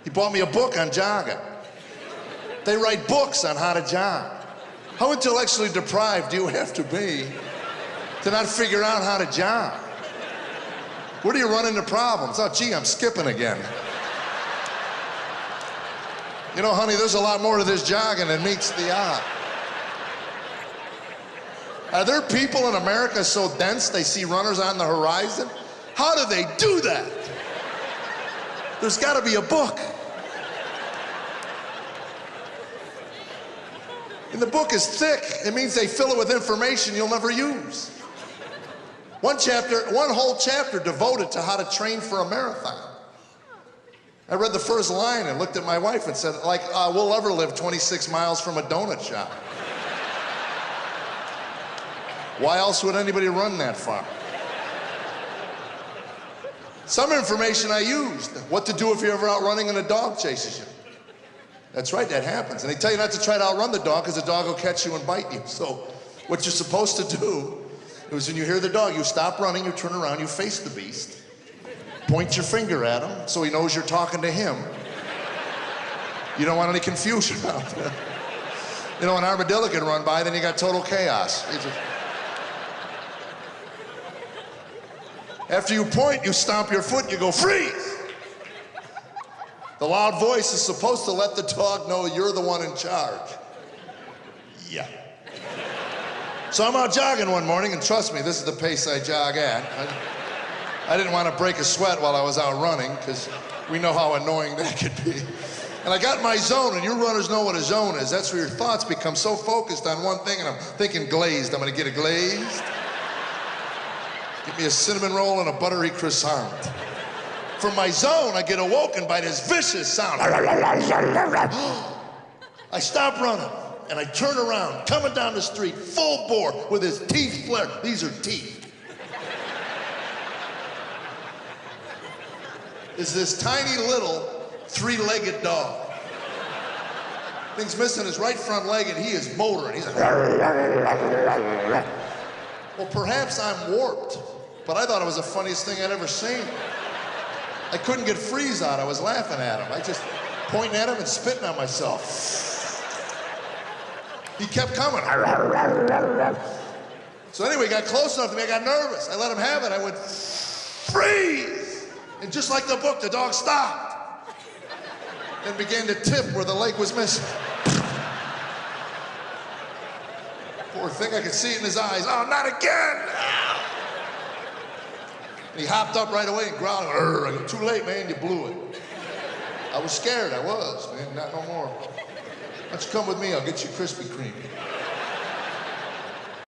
He bought me a book on jogging. They write books on how to jog. How intellectually deprived do you have to be to not figure out how to jog? Where do you run into problems? Oh, gee, I'm skipping again. You know, honey, there's a lot more to this jogging than meets the eye. Are there people in America so dense they see runners on the horizon? How do they do that? There's got to be a book. And the book is thick. It means they fill it with information you'll never use. One whole chapter devoted to how to train for a marathon. I read the first line and looked at my wife and said, we'll ever live 26 miles from a donut shop. Why else would anybody run that far? Some information I used. What to do if you're ever out running and a dog chases you. That's right, that happens. And they tell you not to try to outrun the dog because the dog will catch you and bite you. So what you're supposed to do is when you hear the dog, you stop running, you turn around, you face the beast, point your finger at him so he knows you're talking to him. You don't want any confusion out there. You know, an armadillo can run by, then you got total chaos. After you point, you stomp your foot, you go, freeze! The loud voice is supposed to let the dog know you're the one in charge. Yeah. So I'm out jogging one morning, and trust me, this is the pace I jog at. I didn't want to break a sweat while I was out running, because we know how annoying that could be. And I got my zone, and you runners know what a zone is. That's where your thoughts become so focused on one thing, and I'm thinking glazed. I'm going to get a glazed. Give me a cinnamon roll and a buttery croissant. From my zone, I get awoken by this vicious sound. I stop running, and I turn around, coming down the street, full bore, with his teeth flared. These are teeth. Is this tiny little three-legged dog. Thing's missing his right front leg, and he is motoring. He's like, well, perhaps I'm warped, but I thought it was the funniest thing I'd ever seen. I couldn't get freeze out. I was laughing at him. I just pointing at him and spitting on myself. He kept coming. So anyway, he got close enough to me. I got nervous. I let him have it. I went, freeze! And just like the book, the dog stopped. Then began to tip where the leg was missing. Poor thing, I could see it in his eyes. Oh, not again! And he hopped up right away and growled. I go, too late, man, you blew it. I was scared, I was, man, not no more. Why don't you come with me, I'll get you Krispy Kreme.